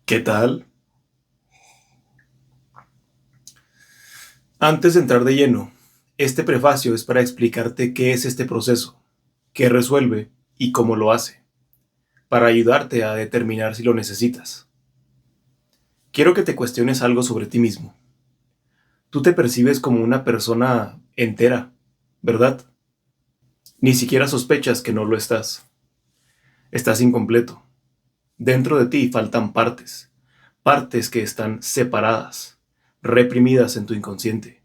¿Qué tal? Antes de entrar de lleno, este prefacio es para explicarte qué es este proceso, qué resuelve y cómo lo hace, para ayudarte a determinar si lo necesitas. Quiero que te cuestiones algo sobre ti mismo. Tú te percibes como una persona entera, ¿verdad? Ni siquiera sospechas que no lo estás. Estás incompleto. Dentro de ti faltan partes, partes que están separadas, reprimidas en tu inconsciente,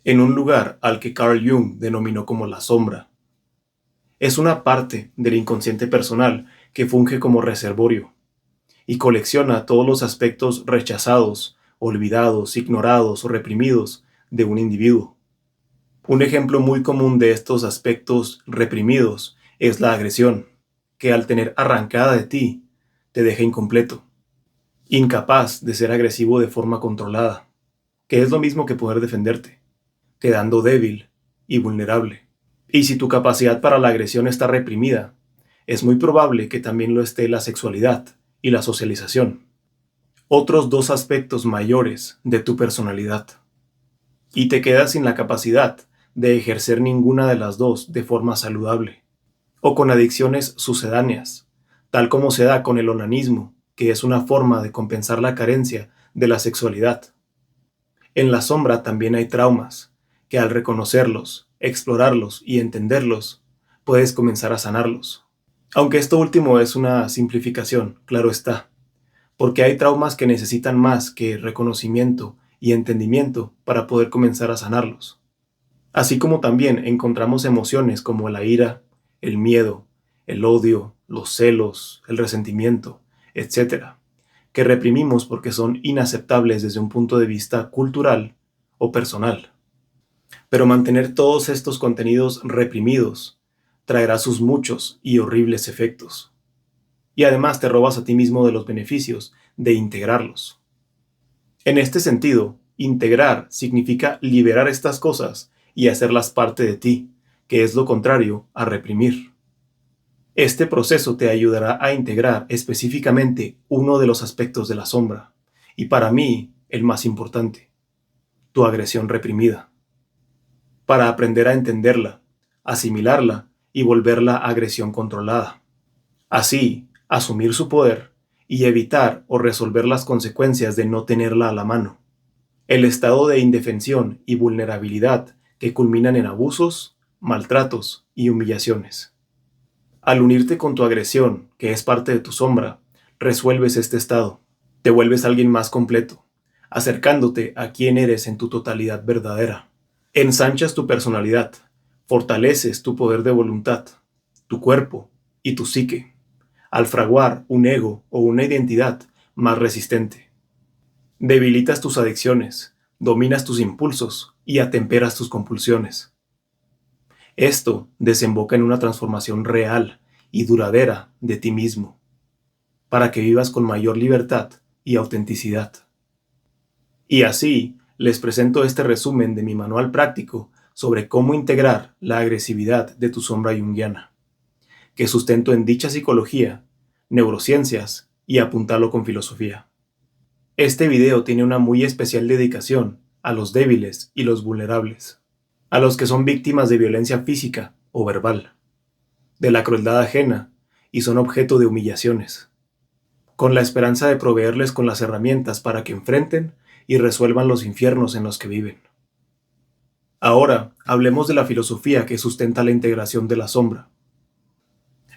en un lugar al que Carl Jung denominó como la sombra. Es una parte del inconsciente personal que funge como reservorio y colecciona todos los aspectos rechazados, olvidados, ignorados o reprimidos de un individuo. Un ejemplo muy común de estos aspectos reprimidos es la agresión, que al tener arrancada de ti, te deja incompleto, incapaz de ser agresivo de forma controlada, que es lo mismo que poder defenderte, quedando débil y vulnerable. Y si tu capacidad para la agresión está reprimida, es muy probable que también lo esté la sexualidad y la socialización, otros dos aspectos mayores de tu personalidad. Y te quedas sin la capacidad de ejercer ninguna de las dos de forma saludable, o con adicciones sucedáneas, tal como se da con el onanismo, que es una forma de compensar la carencia de la sexualidad. En la sombra también hay traumas, que al reconocerlos, explorarlos y entenderlos, puedes comenzar a sanarlos. Aunque esto último es una simplificación, claro está, porque hay traumas que necesitan más que reconocimiento y entendimiento para poder comenzar a sanarlos. Así como también encontramos emociones como la ira, el miedo, el odio, los celos, el resentimiento, etcétera, que reprimimos porque son inaceptables desde un punto de vista cultural o personal. Pero mantener todos estos contenidos reprimidos traerá sus muchos y horribles efectos. Y además te robas a ti mismo de los beneficios de integrarlos. En este sentido, integrar significa liberar estas cosas y hacerlas parte de ti, que es lo contrario a reprimir. Este proceso te ayudará a integrar específicamente uno de los aspectos de la sombra, y para mí el más importante, tu agresión reprimida, para aprender a entenderla, asimilarla y volverla agresión controlada. Así, asumir su poder y evitar o resolver las consecuencias de no tenerla a la mano. El estado de indefensión y vulnerabilidad que culminan en abusos, maltratos y humillaciones. Al unirte con tu agresión, que es parte de tu sombra, resuelves este estado. Te vuelves alguien más completo, acercándote a quién eres en tu totalidad verdadera. Ensanchas tu personalidad, fortaleces tu poder de voluntad, tu cuerpo y tu psique, al fraguar un ego o una identidad más resistente. Debilitas tus adicciones, dominas tus impulsos y atemperas tus compulsiones. Esto desemboca en una transformación real y duradera de ti mismo, para que vivas con mayor libertad y autenticidad. Y así les presento este resumen de mi manual práctico sobre cómo integrar la agresividad de tu sombra junguiana, que sustento en dicha psicología, neurociencias y apuntalo con filosofía. Este video tiene una muy especial dedicación a los débiles y los vulnerables, a los que son víctimas de violencia física o verbal, de la crueldad ajena y son objeto de humillaciones, con la esperanza de proveerles con las herramientas para que enfrenten y resuelvan los infiernos en los que viven. Ahora, hablemos de la filosofía que sustenta la integración de la sombra.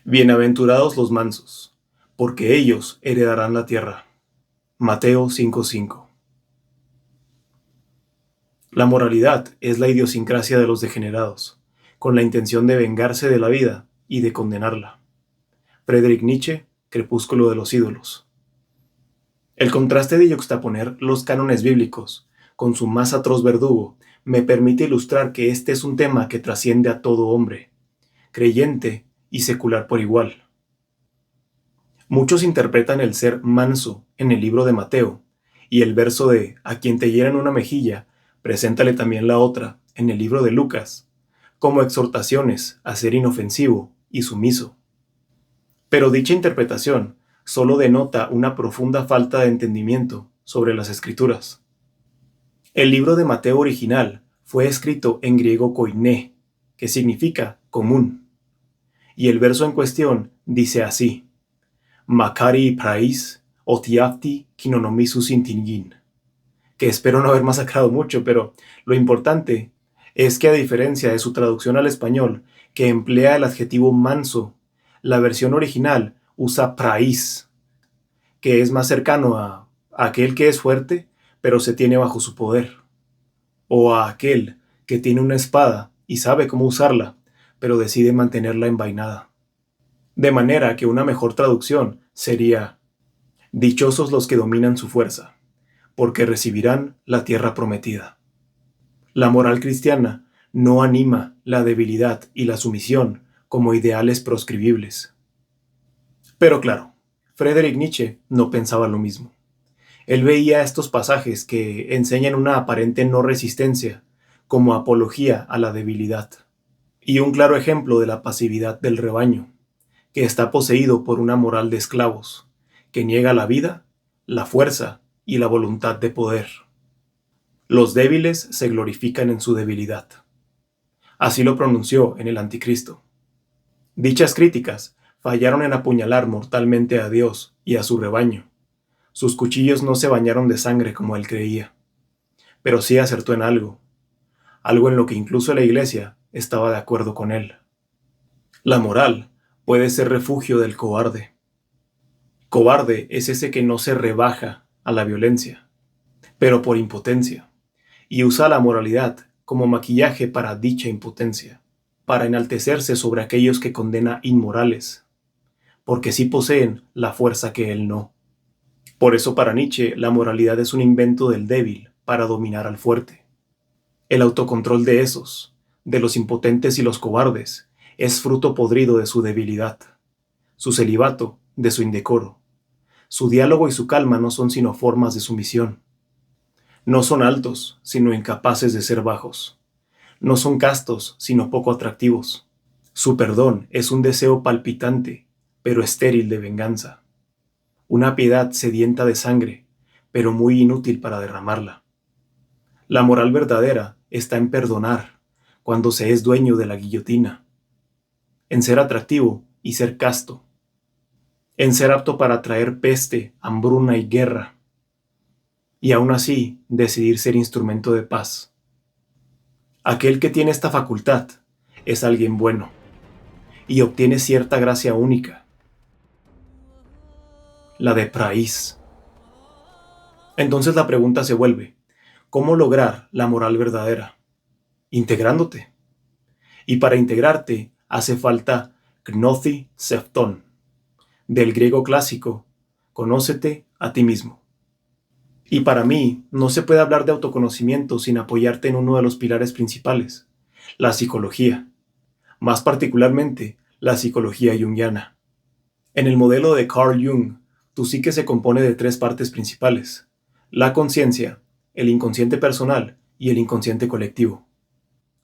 Bienaventurados los mansos, porque ellos heredarán la tierra. Mateo 5:5. La moralidad es la idiosincrasia de los degenerados, con la intención de vengarse de la vida y de condenarla. Friedrich Nietzsche, Crepúsculo de los ídolos. El contraste de yuxtaponer los cánones bíblicos con su más atroz verdugo me permite ilustrar que este es un tema que trasciende a todo hombre, creyente y secular por igual. Muchos interpretan el ser manso en el libro de Mateo y el verso de a quien te hieran una mejilla, preséntale también la otra en el libro de Lucas, como exhortaciones a ser inofensivo y sumiso. Pero dicha interpretación solo denota una profunda falta de entendimiento sobre las Escrituras. El libro de Mateo original fue escrito en griego koiné, que significa común, y el verso en cuestión dice así: Makari prais otiafti kinonomisu sintingin, que espero no haber masacrado mucho, pero lo importante es que, a diferencia de su traducción al español, que emplea el adjetivo manso, la versión original usa prais, que es más cercano a aquel que es fuerte, pero se tiene bajo su poder, o a aquel que tiene una espada y sabe cómo usarla, pero decide mantenerla envainada. De manera que una mejor traducción sería: dichosos los que dominan su fuerza, porque recibirán la tierra prometida. La moral cristiana no anima la debilidad y la sumisión como ideales proscribibles. Pero claro, Friedrich Nietzsche no pensaba lo mismo. Él veía estos pasajes que enseñan una aparente no resistencia como apología a la debilidad, y un claro ejemplo de la pasividad del rebaño, que está poseído por una moral de esclavos, que niega la vida, la fuerza y la voluntad de poder. Los débiles se glorifican en su debilidad. Así lo pronunció en el Anticristo. Dichas críticas fallaron en apuñalar mortalmente a Dios y a su rebaño. Sus cuchillos no se bañaron de sangre como él creía, pero sí acertó en algo en lo que incluso la Iglesia estaba de acuerdo con él. La moral puede ser refugio del cobarde. Cobarde es ese que no se rebaja a la violencia, pero por impotencia, y usa la moralidad como maquillaje para dicha impotencia, para enaltecerse sobre aquellos que condena inmorales, porque sí poseen la fuerza que él no. Por eso para Nietzsche la moralidad es un invento del débil para dominar al fuerte. El autocontrol de esos, de los impotentes y los cobardes, es fruto podrido de su debilidad, su celibato de su indecoro. Su diálogo y su calma no son sino formas de sumisión. No son altos, sino incapaces de ser bajos. No son castos, sino poco atractivos. Su perdón es un deseo palpitante, pero estéril de venganza. Una piedad sedienta de sangre, pero muy inútil para derramarla. La moral verdadera está en perdonar, cuando se es dueño de la guillotina, en ser atractivo y ser casto, en ser apto para traer peste, hambruna y guerra, y aún así decidir ser instrumento de paz. Aquel que tiene esta facultad es alguien bueno, y obtiene cierta gracia única, la de praís. Entonces la pregunta se vuelve: ¿cómo lograr la moral verdadera? Integrándote. Y para integrarte hace falta gnothi sefton, del griego clásico, conócete a ti mismo. Y para mí, no se puede hablar de autoconocimiento sin apoyarte en uno de los pilares principales, la psicología, más particularmente la psicología junguiana. En el modelo de Carl Jung, tu psique se compone de tres partes principales: la conciencia, el inconsciente personal y el inconsciente colectivo.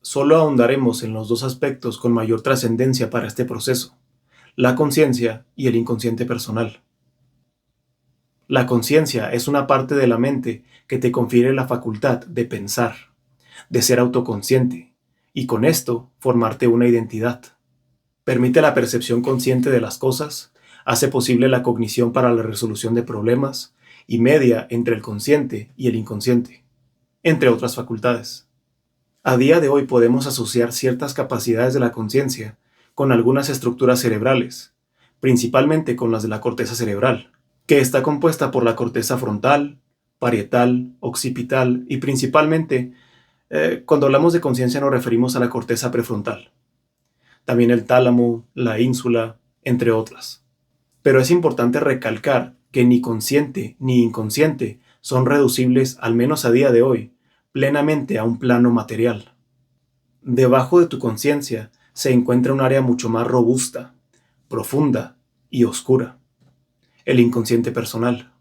Solo ahondaremos en los dos aspectos con mayor trascendencia para este proceso: la conciencia y el inconsciente personal. La conciencia es una parte de la mente que te confiere la facultad de pensar, de ser autoconsciente, y con esto formarte una identidad. Permite la percepción consciente de las cosas, hace posible la cognición para la resolución de problemas y media entre el consciente y el inconsciente, entre otras facultades. A día de hoy podemos asociar ciertas capacidades de la conciencia con algunas estructuras cerebrales, principalmente con las de la corteza cerebral, que está compuesta por la corteza frontal, parietal, occipital y principalmente, cuando hablamos de conciencia nos referimos a la corteza prefrontal. También el tálamo, la ínsula, entre otras. Pero es importante recalcar que ni consciente ni inconsciente son reducibles, al menos a día de hoy, plenamente a un plano material. Debajo de tu conciencia se encuentra un área mucho más robusta, profunda y oscura: el inconsciente personal.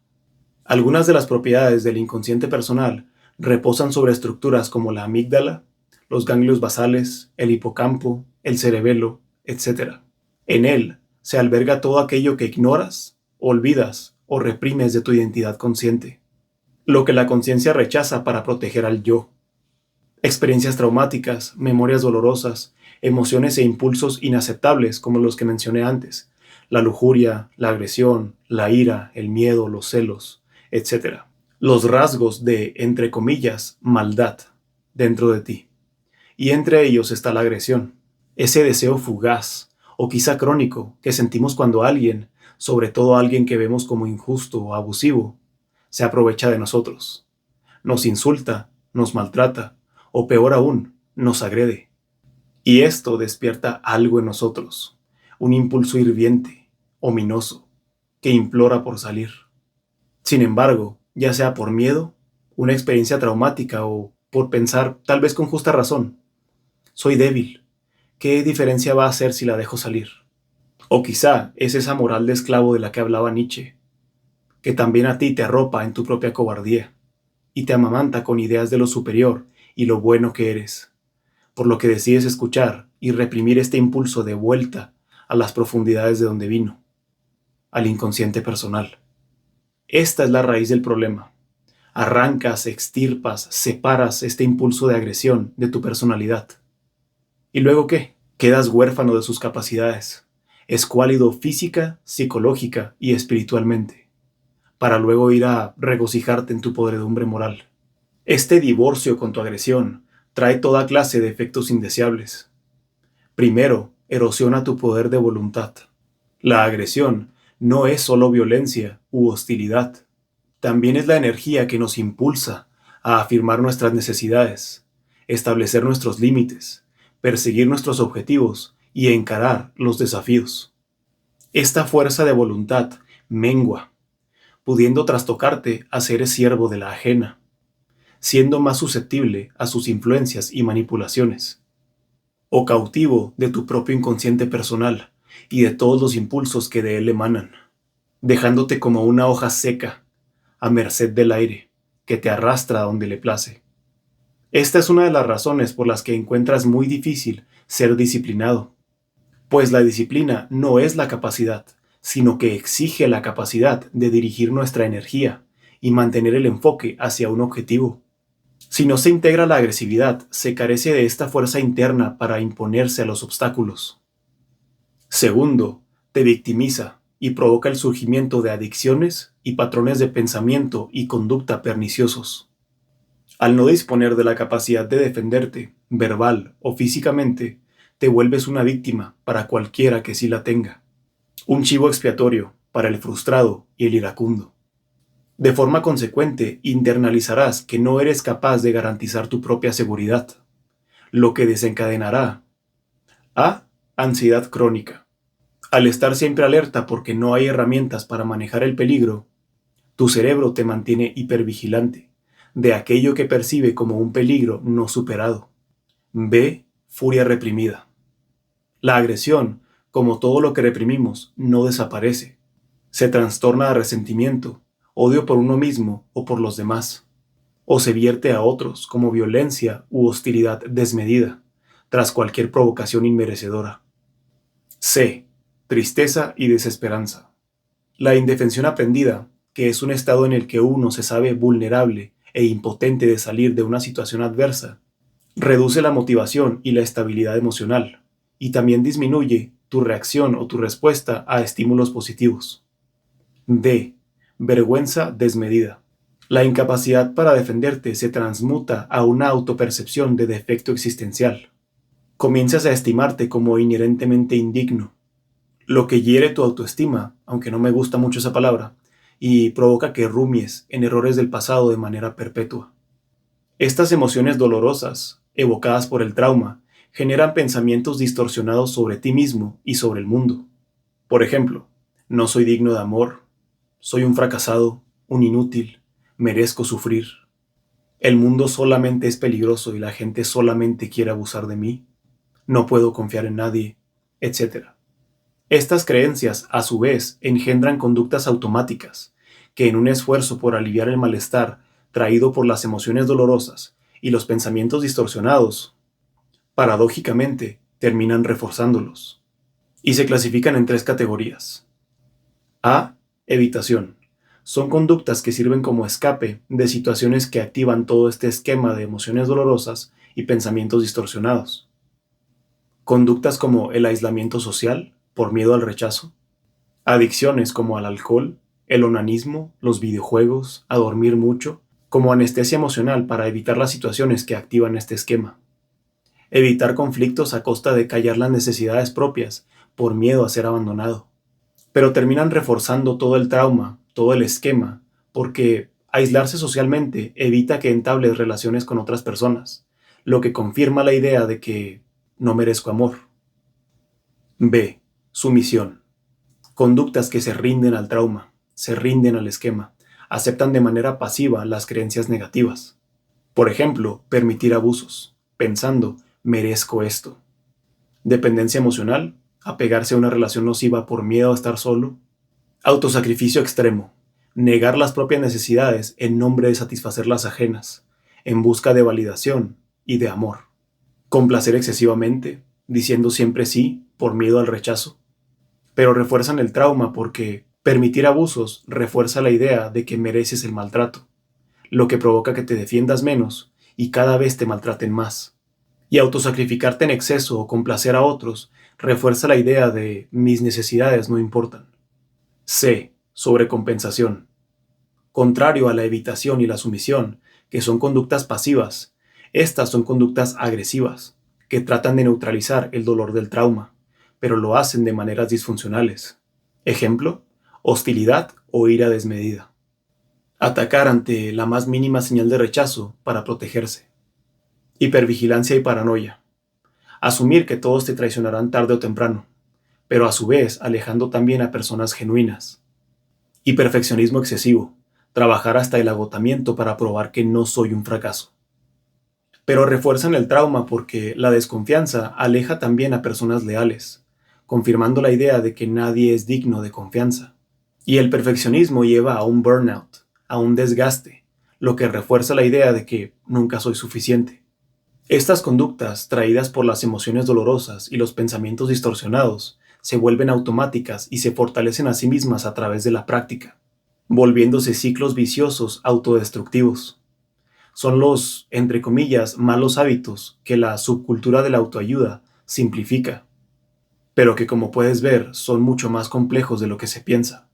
Algunas de las propiedades del inconsciente personal reposan sobre estructuras como la amígdala, los ganglios basales, el hipocampo, el cerebelo, etc. En él se alberga todo aquello que ignoras, olvidas o reprimes de tu identidad consciente, lo que la conciencia rechaza para proteger al yo. Experiencias traumáticas, memorias dolorosas, emociones e impulsos inaceptables como los que mencioné antes, la lujuria, la agresión, la ira, el miedo, los celos, etc. Los rasgos de, entre comillas, maldad dentro de ti. Y entre ellos está la agresión, ese deseo fugaz o quizá crónico que sentimos cuando alguien, sobre todo alguien que vemos como injusto o abusivo, se aprovecha de nosotros, nos insulta, nos maltrata o peor aún, nos agrede. Y esto despierta algo en nosotros, un impulso hirviente, ominoso, que implora por salir. Sin embargo, ya sea por miedo, una experiencia traumática o por pensar, tal vez con justa razón, soy débil, ¿qué diferencia va a hacer si la dejo salir? O quizá es esa moral de esclavo de la que hablaba Nietzsche, que también a ti te arropa en tu propia cobardía y te amamanta con ideas de lo superior y lo bueno que eres, por lo que decides escuchar y reprimir este impulso de vuelta a las profundidades de donde vino, al inconsciente personal. Esta es la raíz del problema. Arrancas, extirpas, separas este impulso de agresión de tu personalidad. ¿Y luego qué? Quedas huérfano de sus capacidades, escuálido física, psicológica y espiritualmente, para luego ir a regocijarte en tu podredumbre moral. Este divorcio con tu agresión trae toda clase de efectos indeseables. Primero, erosiona tu poder de voluntad. La agresión no es solo violencia u hostilidad, también es la energía que nos impulsa a afirmar nuestras necesidades, establecer nuestros límites, perseguir nuestros objetivos y encarar los desafíos. Esta fuerza de voluntad mengua, pudiendo trastocarte a ser siervo de la ajena, siendo más susceptible a sus influencias y manipulaciones, o cautivo de tu propio inconsciente personal y de todos los impulsos que de él emanan, dejándote como una hoja seca, a merced del aire, que te arrastra a donde le place. Esta es una de las razones por las que encuentras muy difícil ser disciplinado, pues la disciplina no es la capacidad, sino que exige la capacidad de dirigir nuestra energía y mantener el enfoque hacia un objetivo. Si no se integra la agresividad, se carece de esta fuerza interna para imponerse a los obstáculos. Segundo, te victimiza y provoca el surgimiento de adicciones y patrones de pensamiento y conducta perniciosos. Al no disponer de la capacidad de defenderte, verbal o físicamente, te vuelves una víctima para cualquiera que sí la tenga. Un chivo expiatorio para el frustrado y el iracundo. De forma consecuente, internalizarás que no eres capaz de garantizar tu propia seguridad, lo que desencadenará a. Ansiedad crónica. Al estar siempre alerta porque no hay herramientas para manejar el peligro, tu cerebro te mantiene hipervigilante de aquello que percibe como un peligro no superado. B. Furia reprimida. La agresión, como todo lo que reprimimos, no desaparece. Se trastorna a resentimiento, odio por uno mismo o por los demás, o se vierte a otros como violencia u hostilidad desmedida, tras cualquier provocación inmerecedora. C. Tristeza y desesperanza. La indefensión aprendida, que es un estado en el que uno se sabe vulnerable e impotente de salir de una situación adversa, reduce la motivación y la estabilidad emocional, y también disminuye tu reacción o tu respuesta a estímulos positivos. D. Vergüenza desmedida. La incapacidad para defenderte se transmuta a una autopercepción de defecto existencial. Comienzas a estimarte como inherentemente indigno, lo que hiere tu autoestima, aunque no me gusta mucho esa palabra, y provoca que rumies en errores del pasado de manera perpetua. Estas emociones dolorosas, evocadas por el trauma, generan pensamientos distorsionados sobre ti mismo y sobre el mundo. Por ejemplo, no soy digno de amor, soy un fracasado, un inútil, merezco sufrir. El mundo solamente es peligroso y la gente solamente quiere abusar de mí. No puedo confiar en nadie, etc. Estas creencias, a su vez, engendran conductas automáticas, que en un esfuerzo por aliviar el malestar traído por las emociones dolorosas y los pensamientos distorsionados, paradójicamente, terminan reforzándolos. Y se clasifican en tres categorías. A. Evitación. Son conductas que sirven como escape de situaciones que activan todo este esquema de emociones dolorosas y pensamientos distorsionados. Conductas como el aislamiento social, por miedo al rechazo. Adicciones como al alcohol, el onanismo, los videojuegos, a dormir mucho, como anestesia emocional para evitar las situaciones que activan este esquema. Evitar conflictos a costa de callar las necesidades propias, por miedo a ser abandonado. Pero terminan reforzando todo el trauma, todo el esquema, porque aislarse socialmente evita que entables relaciones con otras personas, lo que confirma la idea de que no merezco amor. B. Sumisión. Conductas que se rinden al trauma, se rinden al esquema, aceptan de manera pasiva las creencias negativas. Por ejemplo, permitir abusos, pensando, merezco esto. Dependencia emocional, apegarse a una relación nociva por miedo a estar solo. Autosacrificio extremo, negar las propias necesidades en nombre de satisfacer las ajenas, en busca de validación y de amor. Complacer excesivamente, diciendo siempre sí por miedo al rechazo. Pero refuerzan el trauma porque permitir abusos refuerza la idea de que mereces el maltrato, lo que provoca que te defiendas menos y cada vez te maltraten más. Y autosacrificarte en exceso o complacer a otros refuerza la idea de mis necesidades no importan. C. Sobrecompensación. Contrario a la evitación y la sumisión, que son conductas pasivas, estas son conductas agresivas, que tratan de neutralizar el dolor del trauma, pero lo hacen de maneras disfuncionales. Ejemplo, hostilidad o ira desmedida. Atacar ante la más mínima señal de rechazo para protegerse. Hipervigilancia y paranoia. Asumir que todos te traicionarán tarde o temprano, pero a su vez alejando también a personas genuinas. Y perfeccionismo excesivo, trabajar hasta el agotamiento para probar que no soy un fracaso. Pero refuerzan el trauma porque la desconfianza aleja también a personas leales, confirmando la idea de que nadie es digno de confianza. Y el perfeccionismo lleva a un burnout, a un desgaste, lo que refuerza la idea de que nunca soy suficiente. Estas conductas, traídas por las emociones dolorosas y los pensamientos distorsionados, se vuelven automáticas y se fortalecen a sí mismas a través de la práctica, volviéndose ciclos viciosos autodestructivos. Son los, entre comillas, malos hábitos que la subcultura de la autoayuda simplifica, pero que como puedes ver son mucho más complejos de lo que se piensa.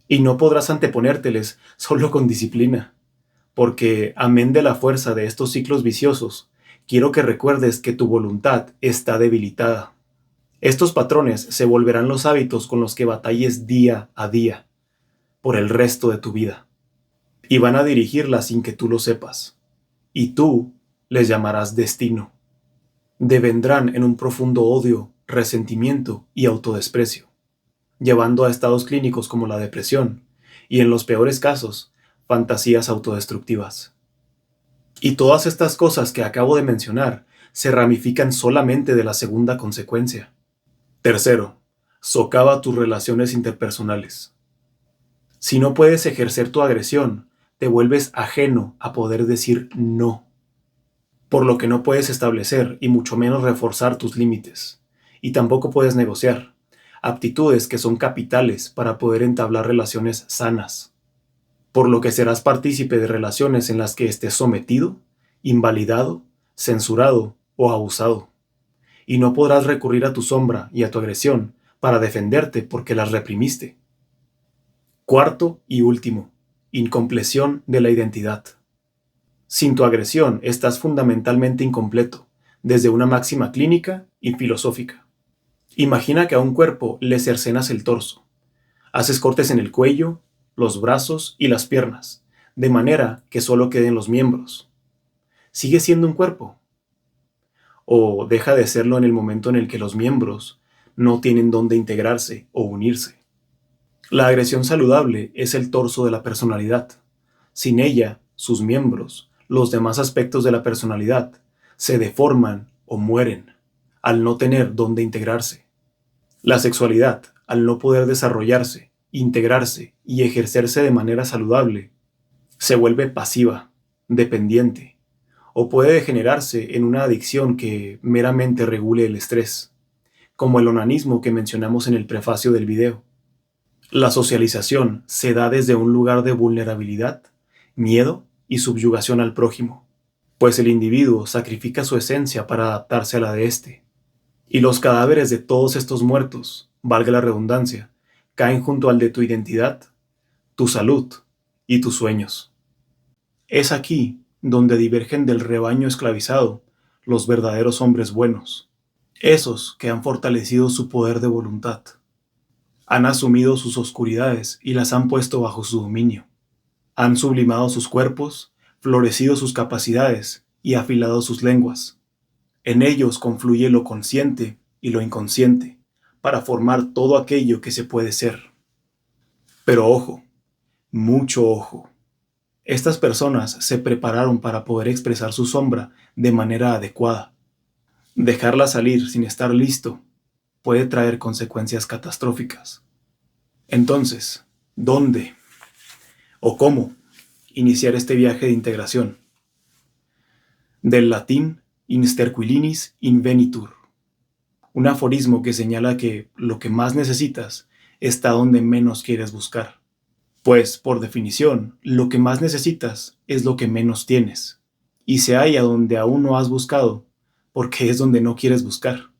Y no podrás anteponérteles solo con disciplina, porque amén de la fuerza de estos ciclos viciosos, quiero que recuerdes que tu voluntad está debilitada. Estos patrones se volverán los hábitos con los que batalles día a día, por el resto de tu vida, y van a dirigirla sin que tú lo sepas, y tú les llamarás destino. Devendrán en un profundo odio, resentimiento y autodesprecio, llevando a estados clínicos como la depresión, y en los peores casos, fantasías autodestructivas. Y todas estas cosas que acabo de mencionar se ramifican solamente de la segunda consecuencia. Tercero, socava tus relaciones interpersonales. Si no puedes ejercer tu agresión, te vuelves ajeno a poder decir no, por lo que no puedes establecer y mucho menos reforzar tus límites. Y tampoco puedes negociar, aptitudes que son capitales para poder entablar relaciones sanas, por lo que serás partícipe de relaciones en las que estés sometido, invalidado, censurado o abusado. Y no podrás recurrir a tu sombra y a tu agresión para defenderte porque las reprimiste. Cuarto y último, incompleción de la identidad. Sin tu agresión estás fundamentalmente incompleto, desde una máxima clínica y filosófica. Imagina que a un cuerpo le cercenas el torso. Haces cortes en el cuello, los brazos y las piernas, de manera que solo queden los miembros. ¿Sigue siendo un cuerpo? ¿O deja de serlo en el momento en el que los miembros no tienen dónde integrarse o unirse? La agresión saludable es el torso de la personalidad. Sin ella, sus miembros, los demás aspectos de la personalidad, se deforman o mueren, al no tener dónde integrarse. La sexualidad, al no poder desarrollarse, integrarse y ejercerse de manera saludable, se vuelve pasiva, dependiente, o puede degenerarse en una adicción que meramente regule el estrés, como el onanismo que mencionamos en el prefacio del video. La socialización se da desde un lugar de vulnerabilidad, miedo y subyugación al prójimo, pues el individuo sacrifica su esencia para adaptarse a la de éste, y los cadáveres de todos estos muertos, valga la redundancia, caen junto al de tu identidad, tu salud y tus sueños. Es aquí donde divergen del rebaño esclavizado los verdaderos hombres buenos, esos que han fortalecido su poder de voluntad, han asumido sus oscuridades y las han puesto bajo su dominio, han sublimado sus cuerpos, florecido sus capacidades y afilado sus lenguas. En ellos confluye lo consciente y lo inconsciente para formar todo aquello que se puede ser. Pero ojo, mucho ojo. Estas personas se prepararon para poder expresar su sombra de manera adecuada. Dejarla salir sin estar listo puede traer consecuencias catastróficas. Entonces, ¿dónde o cómo iniciar este viaje de integración? Del latín insterquilinis invenitur, un aforismo que señala que lo que más necesitas está donde menos quieres buscar. Pues, por definición, lo que más necesitas es lo que menos tienes, y se halla donde aún no has buscado, porque es donde no quieres buscar.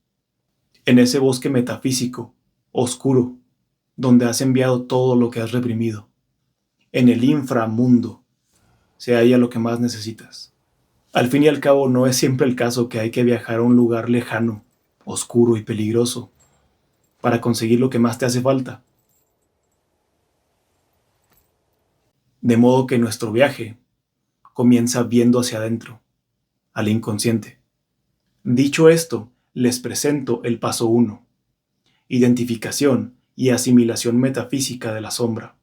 En ese bosque metafísico, oscuro, donde has enviado todo lo que has reprimido. En el inframundo, se halla lo que más necesitas. Al fin y al cabo, no es siempre el caso que hay que viajar a un lugar lejano, oscuro y peligroso, para conseguir lo que más te hace falta. De modo que nuestro viaje comienza viendo hacia adentro, al inconsciente. Dicho esto, les presento el paso 1, identificación y asimilación metafísica de la sombra.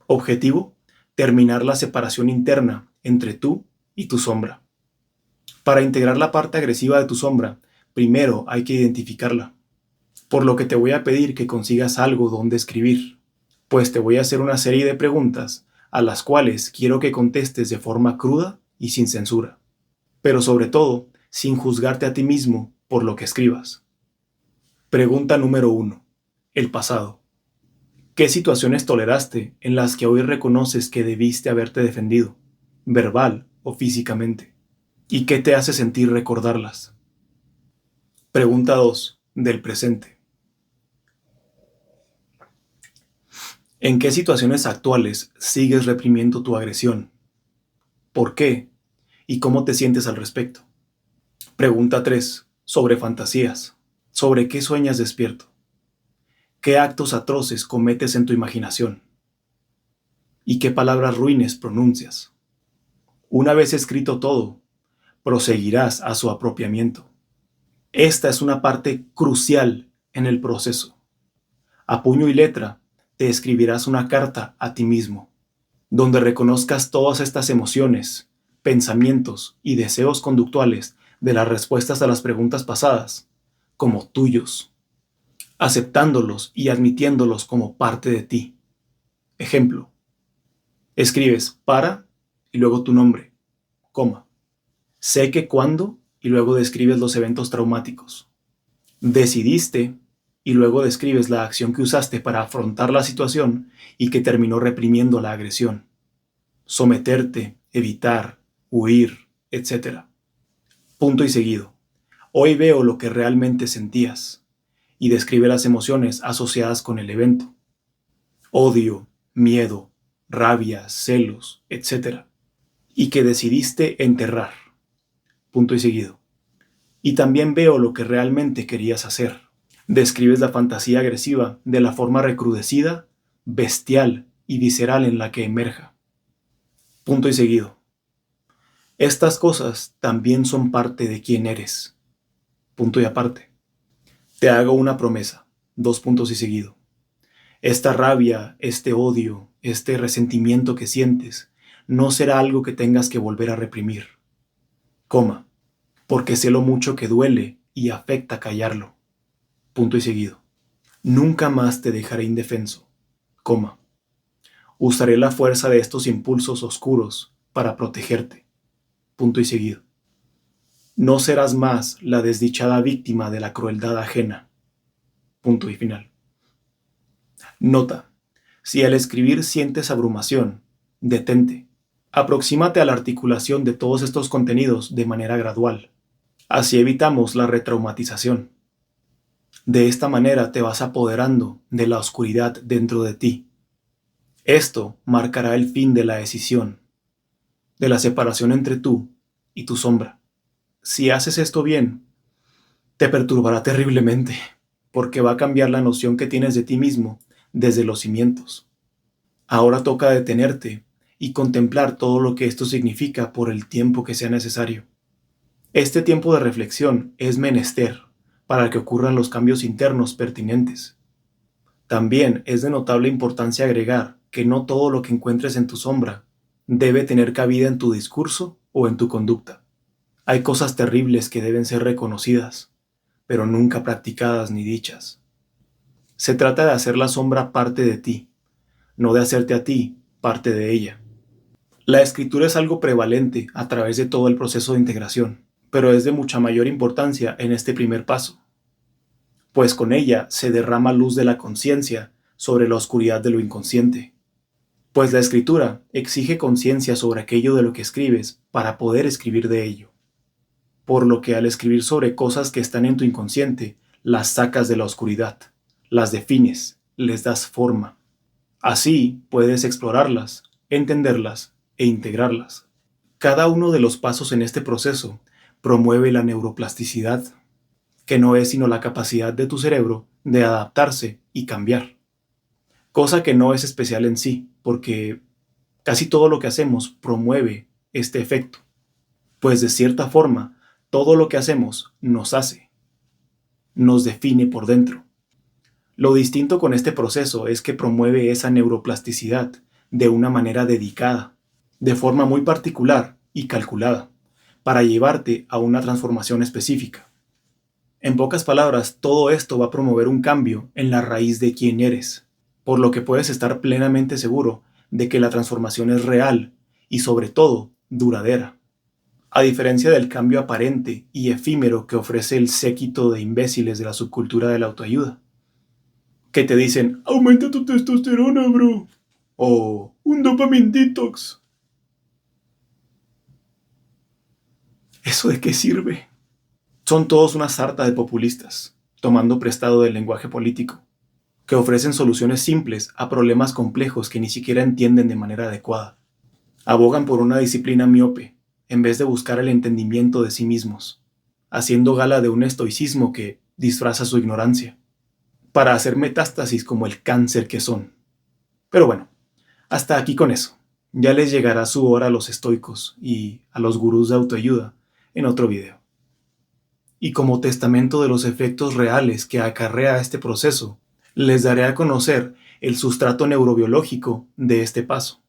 Objetivo, terminar la separación interna entre tú y tu sombra. Para integrar la parte agresiva de tu sombra, primero hay que identificarla, por lo que te voy a pedir que consigas algo donde escribir, pues te voy a hacer una serie de preguntas a las cuales quiero que contestes de forma cruda y sin censura, pero sobre todo sin juzgarte a ti mismo por lo que escribas. Pregunta número 1. El pasado. ¿Qué situaciones toleraste en las que hoy reconoces que debiste haberte defendido, verbal o físicamente? ¿Y qué te hace sentir recordarlas? Pregunta 2. Del presente. ¿En qué situaciones actuales sigues reprimiendo tu agresión? ¿Por qué? ¿Y cómo te sientes al respecto? Pregunta 3. Sobre fantasías. ¿Sobre qué sueñas despierto? ¿Qué actos atroces cometes en tu imaginación? ¿Y qué palabras ruines pronuncias? Una vez escrito todo, proseguirás a su apropiamiento. Esta es una parte crucial en el proceso. A puño y letra, te escribirás una carta a ti mismo, donde reconozcas todas estas emociones, pensamientos y deseos conductuales de las respuestas a las preguntas pasadas como tuyos, aceptándolos y admitiéndolos como parte de ti. Ejemplo, escribes para y luego tu nombre, coma. Sé que cuando y luego describes los eventos traumáticos. Decidiste y luego describes la acción que usaste para afrontar la situación y que terminó reprimiendo la agresión. Someterte, evitar, huir, etc. Punto y seguido. Hoy veo lo que realmente sentías y describe las emociones asociadas con el evento. Odio, miedo, rabia, celos, etc. Y que decidiste enterrar. Punto y seguido. Y también veo lo que realmente querías hacer. Describes la fantasía agresiva de la forma recrudecida, bestial y visceral en la que emerja. Punto y seguido. Estas cosas también son parte de quién eres. Punto y aparte. Te hago una promesa. Dos puntos y seguido. Esta rabia, este odio, este resentimiento que sientes, no será algo que tengas que volver a reprimir. Coma. Porque sé lo mucho que duele y afecta callarlo. Punto y seguido. Nunca más te dejaré indefenso, coma. Usaré la fuerza de estos impulsos oscuros para protegerte. Punto y seguido. No serás más la desdichada víctima de la crueldad ajena. Punto y final. Nota: si al escribir sientes abrumación, detente. Aproxímate a la articulación de todos estos contenidos de manera gradual. Así evitamos la retraumatización. De esta manera te vas apoderando de la oscuridad dentro de ti. Esto marcará el fin de la decisión, de la separación entre tú y tu sombra. Si haces esto bien, te perturbará terriblemente, porque va a cambiar la noción que tienes de ti mismo desde los cimientos. Ahora toca detenerte y contemplar todo lo que esto significa por el tiempo que sea necesario. Este tiempo de reflexión es menester para que ocurran los cambios internos pertinentes. También es de notable importancia agregar que no todo lo que encuentres en tu sombra debe tener cabida en tu discurso o en tu conducta. Hay cosas terribles que deben ser reconocidas, pero nunca practicadas ni dichas. Se trata de hacer la sombra parte de ti, no de hacerte a ti parte de ella. La escritura es algo prevalente a través de todo el proceso de integración, pero es de mucha mayor importancia en este primer paso, pues con ella se derrama luz de la conciencia sobre la oscuridad de lo inconsciente. Pues la escritura exige conciencia sobre aquello de lo que escribes para poder escribir de ello. Por lo que al escribir sobre cosas que están en tu inconsciente, las sacas de la oscuridad, las defines, les das forma. Así puedes explorarlas, entenderlas e integrarlas. Cada uno de los pasos en este proceso promueve la neuroplasticidad, que no es sino la capacidad de tu cerebro de adaptarse y cambiar. Cosa que no es especial en sí, porque casi todo lo que hacemos promueve este efecto, pues de cierta forma, todo lo que hacemos nos hace, nos define por dentro. Lo distinto con este proceso es que promueve esa neuroplasticidad de una manera dedicada, de forma muy particular y calculada, para llevarte a una transformación específica. En pocas palabras, todo esto va a promover un cambio en la raíz de quién eres, por lo que puedes estar plenamente seguro de que la transformación es real y sobre todo duradera. A diferencia del cambio aparente y efímero que ofrece el séquito de imbéciles de la subcultura de la autoayuda, que te dicen, aumenta tu testosterona, bro, o un dopamine detox. ¿Eso de qué sirve? Son todos una sarta de populistas, tomando prestado del lenguaje político, que ofrecen soluciones simples a problemas complejos que ni siquiera entienden de manera adecuada. Abogan por una disciplina miope, en vez de buscar el entendimiento de sí mismos, haciendo gala de un estoicismo que disfraza su ignorancia, para hacer metástasis como el cáncer que son. Pero bueno, hasta aquí con eso. Ya les llegará su hora a los estoicos y a los gurús de autoayuda en otro video. Y como testamento de los efectos reales que acarrea este proceso, les daré a conocer el sustrato neurobiológico de este paso.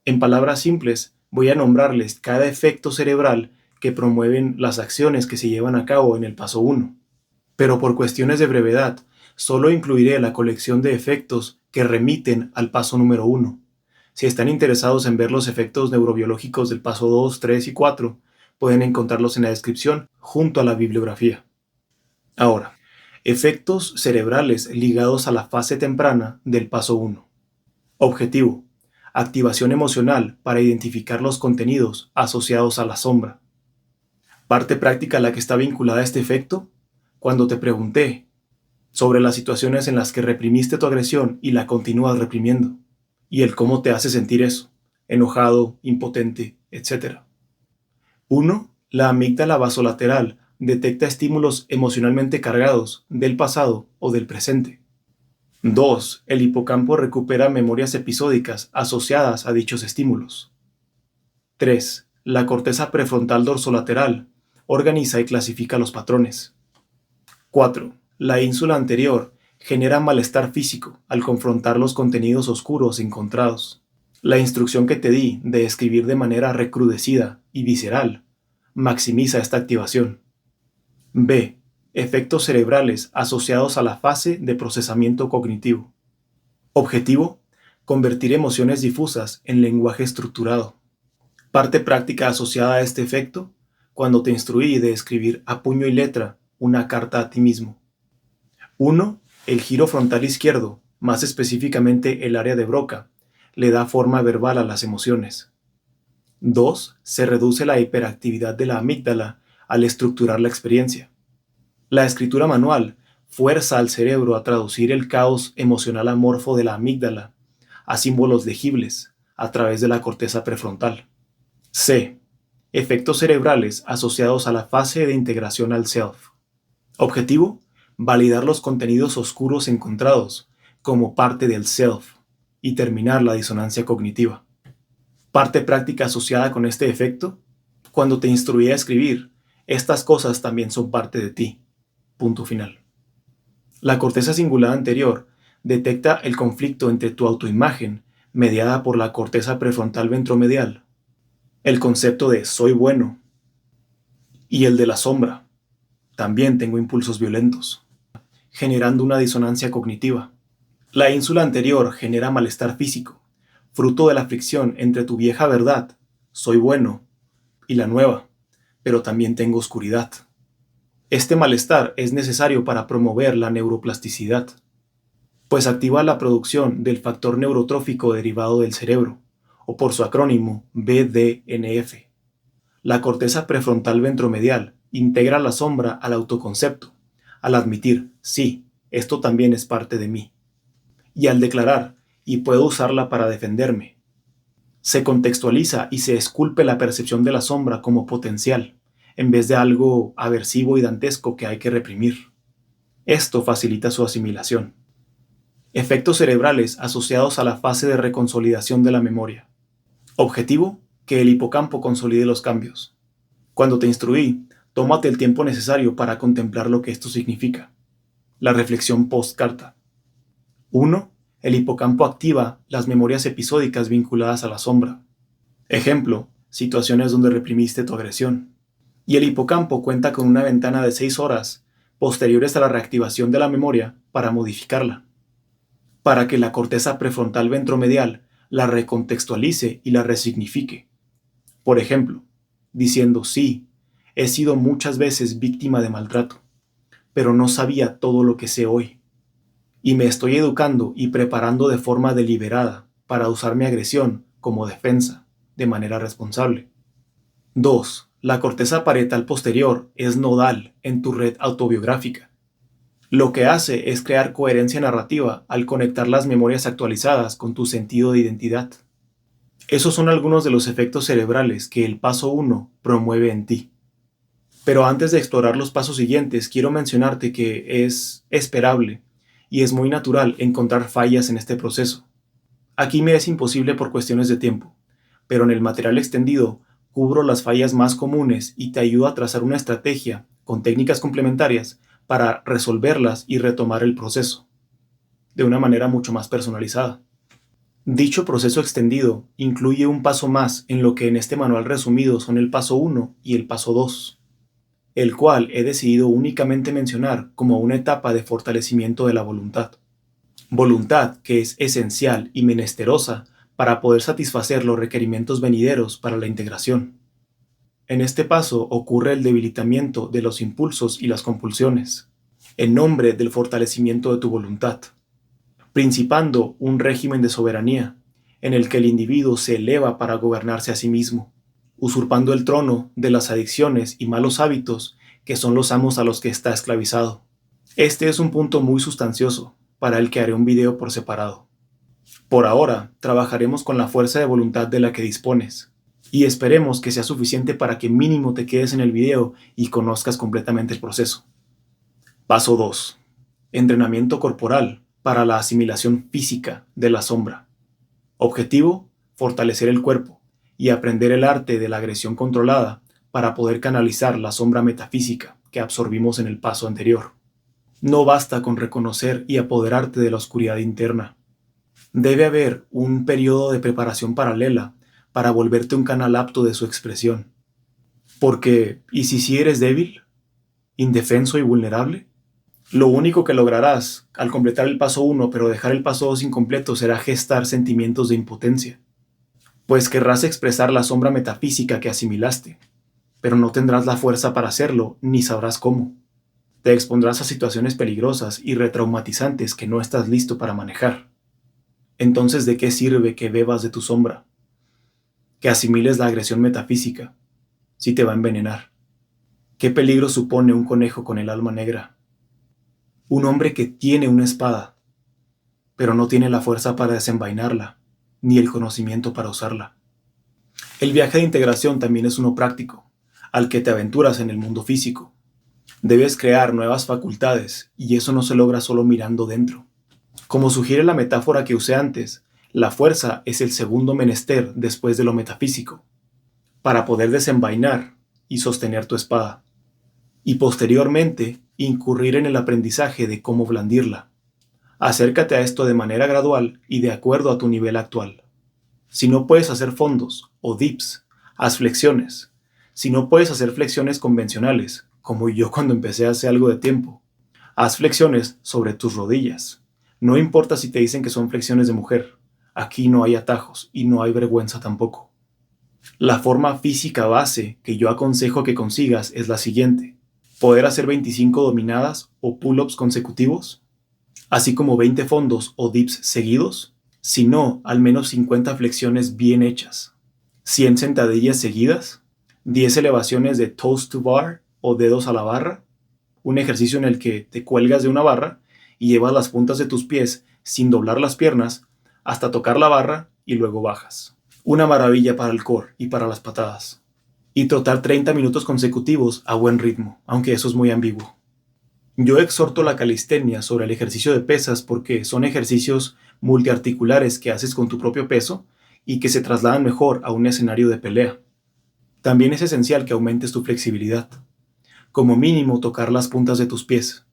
En palabras simples, voy a nombrarles cada efecto cerebral que promueven las acciones que se llevan a cabo en el paso 1. Pero por cuestiones de brevedad, solo incluiré la colección de efectos que remiten al paso número 1. Si están interesados en ver los efectos neurobiológicos del paso 2, 3 y 4, pueden encontrarlos en la descripción junto a la bibliografía. Ahora, efectos cerebrales ligados a la fase temprana del paso 1. Objetivo: activación emocional para identificar los contenidos asociados a la sombra. Parte práctica a la que está vinculada a este efecto, cuando te pregunté sobre las situaciones en las que reprimiste tu agresión y la continúas reprimiendo, y el cómo te hace sentir eso, enojado, impotente, etc. 1. La amígdala basolateral detecta estímulos emocionalmente cargados del pasado o del presente. 2. El hipocampo recupera memorias episódicas asociadas a dichos estímulos. 3. La corteza prefrontal dorsolateral organiza y clasifica los patrones. 4. La ínsula anterior genera malestar físico al confrontar los contenidos oscuros encontrados. La instrucción que te di de escribir de manera recrudecida y visceral maximiza esta activación. B. Efectos cerebrales asociados a la fase de procesamiento cognitivo. Objetivo: convertir emociones difusas en lenguaje estructurado. Parte práctica asociada a este efecto, cuando te instruí de escribir a puño y letra una carta a ti mismo. 1. El giro frontal izquierdo más específicamente el área de Broca, le da forma verbal a las emociones. 2. Se reduce la hiperactividad de la amígdala al estructurar la experiencia. La escritura manual fuerza al cerebro a traducir el caos emocional amorfo de la amígdala a símbolos legibles a través de la corteza prefrontal. C. Efectos cerebrales asociados a la fase de integración al self. Objetivo: validar los contenidos oscuros encontrados como parte del self y terminar la disonancia cognitiva. Parte práctica asociada con este efecto: cuando te instruí a escribir, estas cosas también son parte de ti. Punto final. La corteza cingulada anterior detecta el conflicto entre tu autoimagen, mediada por la corteza prefrontal ventromedial, el concepto de soy bueno, y el de la sombra, también tengo impulsos violentos, generando una disonancia cognitiva. La ínsula anterior genera malestar físico, fruto de la fricción entre tu vieja verdad, soy bueno, y la nueva, pero también tengo oscuridad. Este malestar es necesario para promover la neuroplasticidad, pues activa la producción del factor neurotrófico derivado del cerebro, o por su acrónimo BDNF. La corteza prefrontal ventromedial integra la sombra al autoconcepto, al admitir, sí, esto también es parte de mí, y al declarar, y puedo usarla para defenderme. Se contextualiza y se esculpe la percepción de la sombra como potencial, en vez de algo aversivo y dantesco que hay que reprimir. Esto facilita su asimilación. Efectos cerebrales asociados a la fase de reconsolidación de la memoria. Objetivo: que el hipocampo consolide los cambios. Cuando te instruí, tómate el tiempo necesario para contemplar lo que esto significa. La reflexión post-carta. 1. El hipocampo activa las memorias episódicas vinculadas a la sombra. Ejemplo: situaciones donde reprimiste tu agresión. Y el hipocampo cuenta con una ventana de 6 horas posteriores a la reactivación de la memoria para modificarla, para que la corteza prefrontal ventromedial la recontextualice y la resignifique. Por ejemplo, diciendo sí, he sido muchas veces víctima de maltrato, pero no sabía todo lo que sé hoy. Y me estoy educando y preparando de forma deliberada para usar mi agresión como defensa, de manera responsable. 2. La corteza parietal posterior es nodal en tu red autobiográfica. Lo que hace es crear coherencia narrativa al conectar las memorias actualizadas con tu sentido de identidad. Esos son algunos de los efectos cerebrales que el paso 1 promueve en ti. Pero antes de explorar los pasos siguientes, quiero mencionarte que es esperable y es muy natural encontrar fallas en este proceso. Aquí me es imposible por cuestiones de tiempo, pero en el material extendido cubro las fallas más comunes y te ayudo a trazar una estrategia con técnicas complementarias para resolverlas y retomar el proceso, de una manera mucho más personalizada. Dicho proceso extendido incluye un paso más en lo que en este manual resumido son el paso 1 y el paso 2, el cual he decidido únicamente mencionar como una etapa de fortalecimiento de la voluntad. Voluntad que es esencial y menesterosa para poder satisfacer los requerimientos venideros para la integración. En este paso ocurre el debilitamiento de los impulsos y las compulsiones, en nombre del fortalecimiento de tu voluntad, principando un régimen de soberanía en el que el individuo se eleva para gobernarse a sí mismo, usurpando el trono de las adicciones y malos hábitos que son los amos a los que está esclavizado. Este es un punto muy sustancioso, para el que haré un video por separado. Por ahora, trabajaremos con la fuerza de voluntad de la que dispones, y esperemos que sea suficiente para que mínimo te quedes en el video y conozcas completamente el proceso. Paso 2. Entrenamiento corporal para la asimilación física de la sombra. Objetivo: fortalecer el cuerpo y aprender el arte de la agresión controlada para poder canalizar la sombra metafísica que absorbimos en el paso anterior. No basta con reconocer y apoderarte de la oscuridad interna. Debe haber un periodo de preparación paralela para volverte un canal apto de su expresión. Porque, ¿y si eres débil, indefenso y vulnerable? Lo único que lograrás al completar el paso 1 pero dejar el paso 2 incompleto será gestar sentimientos de impotencia, pues querrás expresar la sombra metafísica que asimilaste, pero no tendrás la fuerza para hacerlo ni sabrás cómo. Te expondrás a situaciones peligrosas y retraumatizantes que no estás listo para manejar. Entonces, ¿de qué sirve que bebas de tu sombra? Que asimiles la agresión metafísica, si te va a envenenar. ¿Qué peligro supone un conejo con el alma negra? Un hombre que tiene una espada, pero no tiene la fuerza para desenvainarla, ni el conocimiento para usarla. El viaje de integración también es uno práctico, al que te aventuras en el mundo físico. Debes crear nuevas facultades, y eso no se logra solo mirando dentro. Como sugiere la metáfora que usé antes, la fuerza es el segundo menester después de lo metafísico, para poder desenvainar y sostener tu espada, y posteriormente incurrir en el aprendizaje de cómo blandirla. Acércate a esto de manera gradual y de acuerdo a tu nivel actual. Si no puedes hacer fondos o dips, haz flexiones. Si no puedes hacer flexiones convencionales, como yo cuando empecé hace algo de tiempo, haz flexiones sobre tus rodillas. No importa si te dicen que son flexiones de mujer. Aquí no hay atajos y no hay vergüenza tampoco. La forma física base que yo aconsejo que consigas es la siguiente: poder hacer 25 dominadas o pull-ups consecutivos, así como 20 fondos o dips seguidos, si no, al menos 50 flexiones bien hechas, 100 sentadillas seguidas, 10 elevaciones de toes to bar o dedos a la barra, un ejercicio en el que te cuelgas de una barra y llevas las puntas de tus pies sin doblar las piernas hasta tocar la barra y luego bajas. Una maravilla para el core y para las patadas. Y trotar 30 minutos consecutivos a buen ritmo, aunque eso es muy ambiguo. Yo exhorto la calistenia sobre el ejercicio de pesas porque son ejercicios multiarticulares que haces con tu propio peso y que se trasladan mejor a un escenario de pelea. También es esencial que aumentes tu flexibilidad. Como mínimo tocar las puntas de tus pies.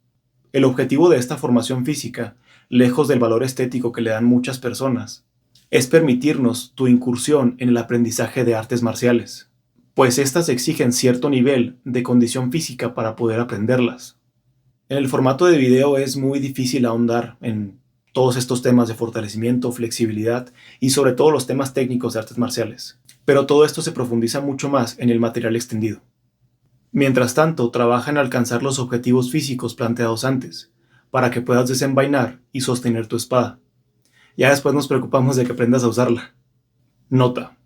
El objetivo de esta formación física, lejos del valor estético que le dan muchas personas, es permitirnos tu incursión en el aprendizaje de artes marciales, pues éstas exigen cierto nivel de condición física para poder aprenderlas. En el formato de video es muy difícil ahondar en todos estos temas de fortalecimiento, flexibilidad y sobre todo los temas técnicos de artes marciales, pero todo esto se profundiza mucho más en el material extendido. Mientras tanto, trabaja en alcanzar los objetivos físicos planteados antes, para que puedas desenvainar y sostener tu espada. Ya después nos preocupamos de que aprendas a usarla. Nota: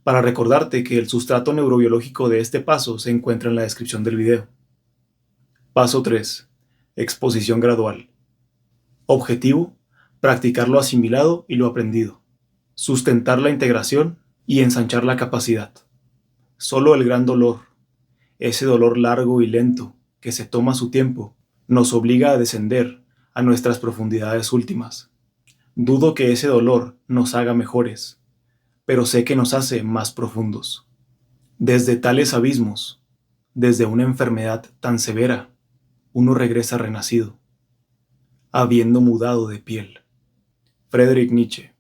para recordarte que el sustrato neurobiológico de este paso se encuentra en la descripción del video. Paso 3. Exposición gradual. Objetivo: practicar lo asimilado y lo aprendido, sustentar la integración y ensanchar la capacidad. Solo el gran dolor, ese dolor largo y lento, que se toma su tiempo, nos obliga a descender a nuestras profundidades últimas. Dudo que ese dolor nos haga mejores, pero sé que nos hace más profundos. Desde tales abismos, desde una enfermedad tan severa, uno regresa renacido, habiendo mudado de piel. Friedrich Nietzsche.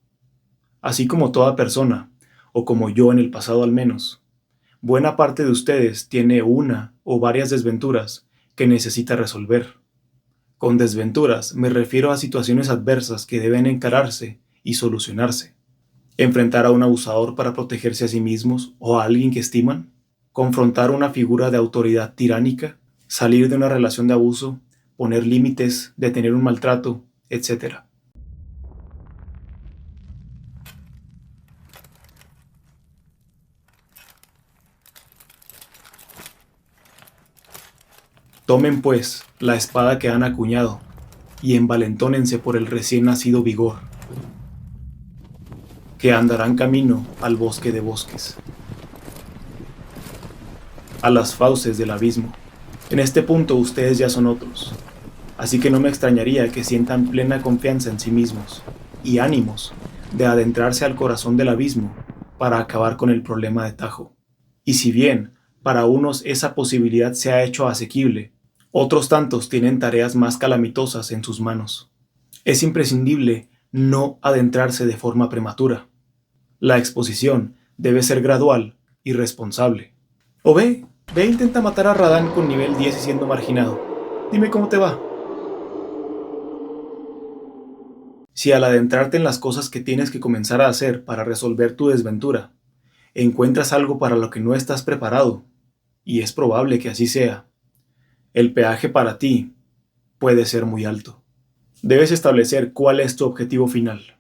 Así como toda persona, o como yo en el pasado al menos, buena parte de ustedes tiene una o varias desventuras que necesita resolver. Con desventuras me refiero a situaciones adversas que deben encararse y solucionarse. Enfrentar a un abusador para protegerse a sí mismos o a alguien que estiman. Confrontar una figura de autoridad tiránica. Salir de una relación de abuso. Poner límites, detener un maltrato, etc. Tomen pues la espada que han acuñado y envalentónense por el recién nacido vigor, que andarán camino al bosque de bosques, a las fauces del abismo. En este punto ustedes ya son otros, así que no me extrañaría que sientan plena confianza en sí mismos y ánimos de adentrarse al corazón del abismo para acabar con el problema de tajo. Y si bien para unos esa posibilidad se ha hecho asequible, otros tantos tienen tareas más calamitosas en sus manos. Es imprescindible no adentrarse de forma prematura. La exposición debe ser gradual y responsable. O ve e intenta matar a Radán con nivel 10 y siendo marginado. Dime cómo te va. Si al adentrarte en las cosas que tienes que comenzar a hacer para resolver tu desventura, encuentras algo para lo que no estás preparado, y es probable que así sea, El peaje para ti puede ser muy alto. Debes establecer cuál es tu objetivo final.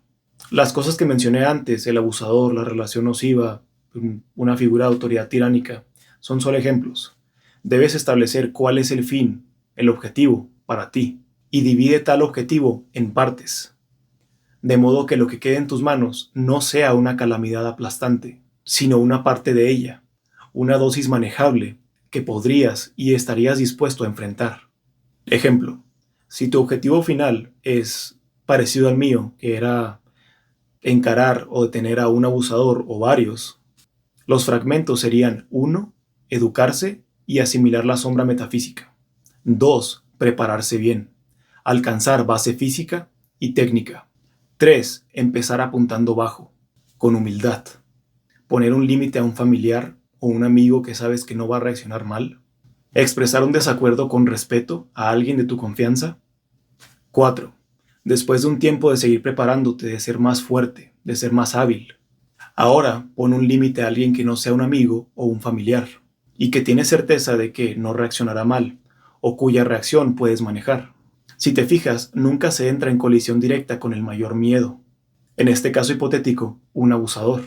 Las cosas que mencioné antes, el abusador, la relación nociva, una figura de autoridad tiránica, son solo ejemplos. Debes establecer cuál es el fin, el objetivo para ti, y divide tal objetivo en partes, de modo que lo que quede en tus manos no sea una calamidad aplastante, sino una parte de ella, una dosis manejable que podrías y estarías dispuesto a enfrentar. Ejemplo, si tu objetivo final es parecido al mío, que era encarar o detener a un abusador o varios, los fragmentos serían: 1. Educarse y asimilar la sombra metafísica. 2. Prepararse bien. Alcanzar base física y técnica. 3. Empezar apuntando bajo, con humildad. Poner un límite a un familiar o un amigo que sabes que no va a reaccionar mal. Expresar un desacuerdo con respeto a alguien de tu confianza. 4. Después de un tiempo de seguir preparándote, de ser más fuerte, de ser más hábil, ahora pon un límite a alguien que no sea un amigo o un familiar y que tienes certeza de que no reaccionará mal o cuya reacción puedes manejar. Si te fijas, nunca se entra en colisión directa con el mayor miedo, en este caso hipotético, un abusador,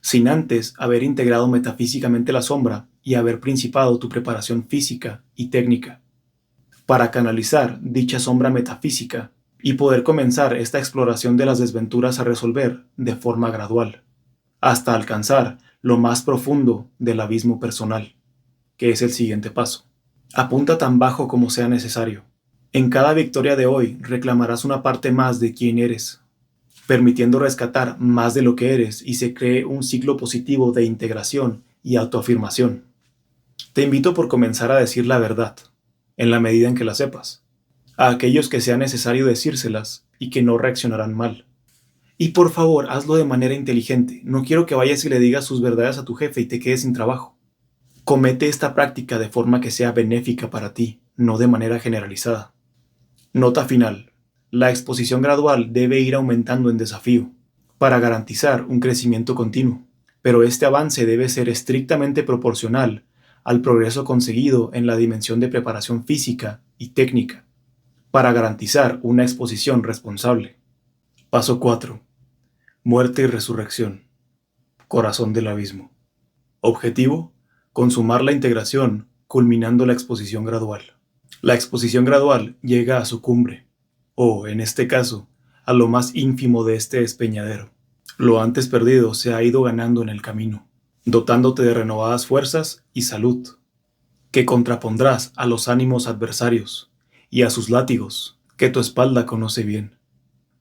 sin antes haber integrado metafísicamente la sombra y haber principado tu preparación física y técnica para canalizar dicha sombra metafísica y poder comenzar esta exploración de las desventuras a resolver de forma gradual, hasta alcanzar lo más profundo del abismo personal, que es el siguiente paso. Apunta tan bajo como sea necesario. En cada victoria de hoy reclamarás una parte más de quién eres, permitiendo rescatar más de lo que eres y se cree un ciclo positivo de integración y autoafirmación. Te invito por comenzar a decir la verdad, en la medida en que la sepas, a aquellos que sea necesario decírselas y que no reaccionarán mal. Y por favor, hazlo de manera inteligente. No quiero que vayas y le digas sus verdades a tu jefe y te quedes sin trabajo. Comete esta práctica de forma que sea benéfica para ti, no de manera generalizada. Nota final. La exposición gradual debe ir aumentando en desafío, para garantizar un crecimiento continuo, pero este avance debe ser estrictamente proporcional al progreso conseguido en la dimensión de preparación física y técnica, para garantizar una exposición responsable. Paso 4. Muerte y resurrección. Corazón del abismo. Objetivo: consumar la integración, culminando la exposición gradual. La exposición gradual llega a su cumbre, o, en este caso, a lo más ínfimo de este despeñadero. Lo antes perdido se ha ido ganando en el camino, dotándote de renovadas fuerzas y salud, que contrapondrás a los ánimos adversarios y a sus látigos, que tu espalda conoce bien.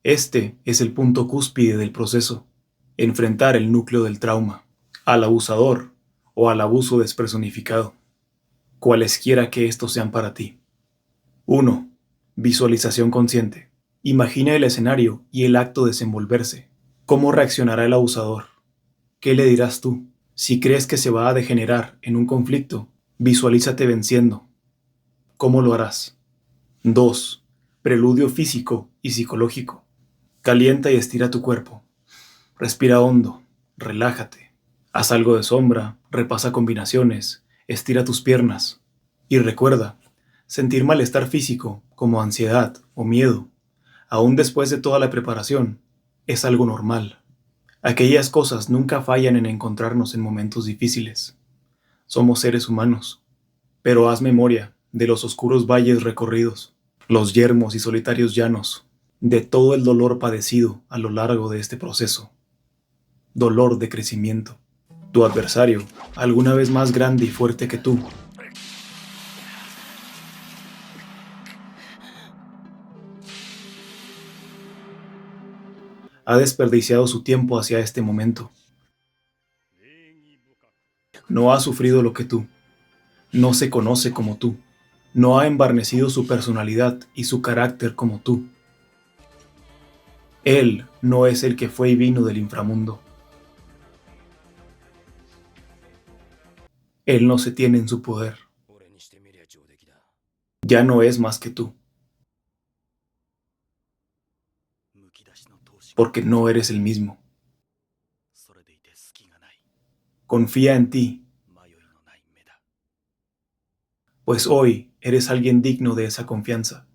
Este es el punto cúspide del proceso: enfrentar el núcleo del trauma, al abusador o al abuso despersonificado, cualesquiera que estos sean para ti. 1. Visualización consciente. Imagina el escenario y el acto desenvolverse. ¿Cómo reaccionará el abusador? ¿Qué le dirás tú? Si crees que se va a degenerar en un conflicto, visualízate venciendo. ¿Cómo lo harás? 2. Preludio físico y psicológico. Calienta y estira tu cuerpo. Respira hondo, relájate. Haz algo de sombra, repasa combinaciones, estira tus piernas. Y recuerda, sentir malestar físico, como ansiedad o miedo, aún después de toda la preparación, es algo normal. Aquellas cosas nunca fallan en encontrarnos en momentos difíciles. Somos seres humanos. Pero haz memoria de los oscuros valles recorridos, los yermos y solitarios llanos, de todo el dolor padecido a lo largo de este proceso. Dolor de crecimiento. Tu adversario, alguna vez más grande y fuerte que tú, ha desperdiciado su tiempo hacia este momento. No ha sufrido lo que tú. No se conoce como tú. No ha embarnecido su personalidad y su carácter como tú. Él no es el que fue y vino del inframundo. Él no se tiene en su poder. Ya no es más que tú, porque no eres el mismo. Confía en ti. pues hoy eres alguien digno de esa confianza.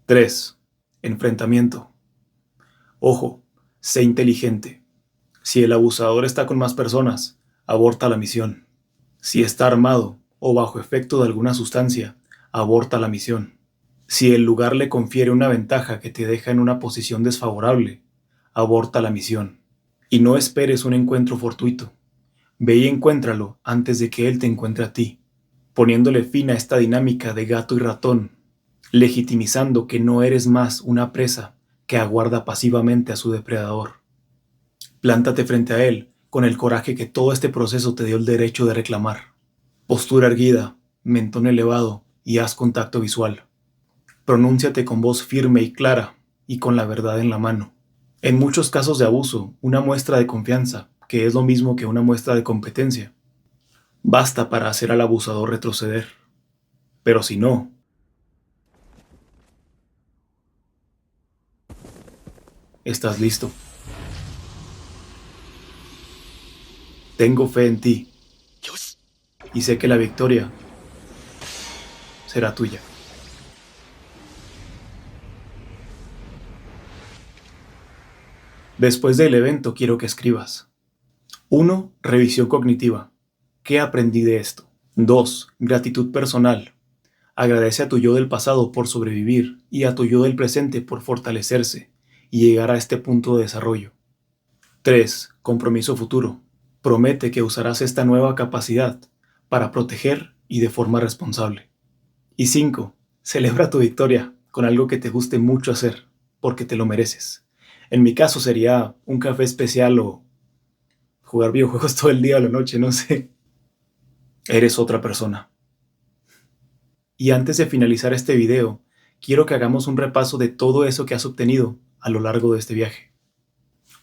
3. Enfrentamiento. Ojo, sé inteligente. Si el abusador está con más personas, aborta la misión. Si está armado o bajo efecto de alguna sustancia, aborta la misión. Si el lugar le confiere una ventaja que te deja en una posición desfavorable, aborta la misión. Y no esperes un encuentro fortuito. Ve y encuéntralo antes de que él te encuentre a ti, poniéndole fin a esta dinámica de gato y ratón, legitimizando que no eres más una presa que aguarda pasivamente a su depredador. Plántate frente a él con el coraje que todo este proceso te dio el derecho de reclamar. Postura erguida, mentón elevado y haz contacto visual. Pronúnciate con voz firme y clara y con la verdad en la mano. En muchos casos de abuso, una muestra de confianza, que es lo mismo que una muestra de competencia, basta para hacer al abusador retroceder. Pero si no, estás listo. Tengo fe en ti y sé que la victoria será tuya. Después del evento quiero que escribas. 1. Revisión cognitiva. ¿Qué aprendí de esto? 2. Gratitud personal. Agradece a tu yo del pasado por sobrevivir y a tu yo del presente por fortalecerse y llegar a este punto de desarrollo. 3. Compromiso futuro. Promete que usarás esta nueva capacidad para proteger y de forma responsable. Y 5. Celebra tu victoria con algo que te guste mucho hacer, porque te lo mereces. En mi caso sería un café especial o jugar videojuegos todo el día o la noche, no sé. Eres otra persona. Y antes de finalizar este video, quiero que hagamos un repaso de todo eso que has obtenido a lo largo de este viaje.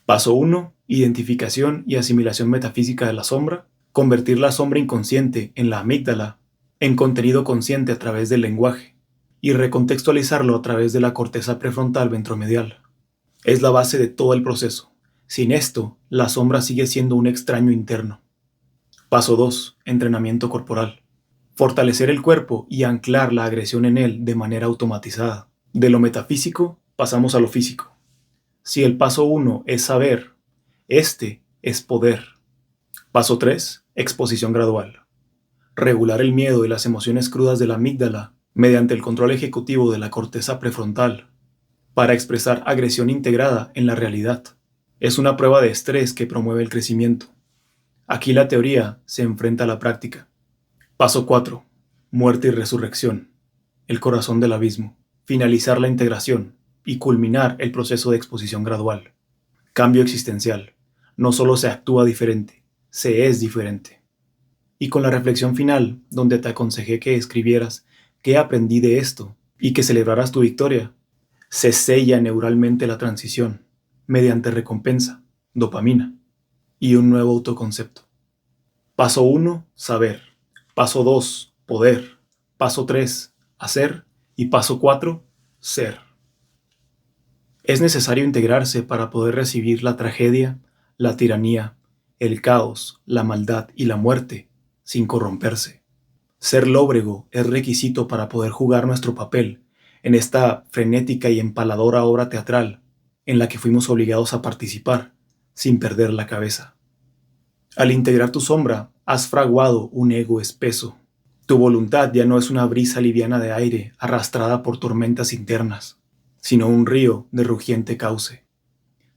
Paso 1. Identificación y asimilación metafísica de la sombra. Convertir la sombra inconsciente en la amígdala en contenido consciente a través del lenguaje y recontextualizarlo a través de la corteza prefrontal ventromedial. Es la base de todo el proceso. Sin esto, la sombra sigue siendo un extraño interno. Paso 2. Entrenamiento corporal. Fortalecer el cuerpo y anclar la agresión en él de manera automatizada. De lo metafísico pasamos a lo físico. Si el paso 1 es saber, este es poder. Paso 3. Exposición gradual. Regular el miedo y las emociones crudas de la amígdala mediante el control ejecutivo de la corteza prefrontal para expresar agresión integrada en la realidad. Es una prueba de estrés que promueve el crecimiento. Aquí la teoría se enfrenta a la práctica. Paso 4. Muerte y resurrección. El corazón del abismo. Finalizar la integración y culminar el proceso de exposición gradual. Cambio existencial. No solo se actúa diferente, se es diferente. Y con la reflexión final, donde te aconsejé que escribieras qué aprendí de esto y que celebraras tu victoria, se sella neuralmente la transición mediante recompensa, dopamina y un nuevo autoconcepto. Paso 1, saber. Paso 2, poder. Paso 3, hacer. Y paso 4, ser. Es necesario integrarse para poder recibir la tragedia, la tiranía, el caos, la maldad y la muerte sin corromperse. Ser lóbrego es requisito para poder jugar nuestro papel en esta frenética y empaladora obra teatral en la que fuimos obligados a participar sin perder la cabeza. Al integrar tu sombra, has fraguado un ego espeso. Tu voluntad ya no es una brisa liviana de aire arrastrada por tormentas internas, sino un río de rugiente cauce.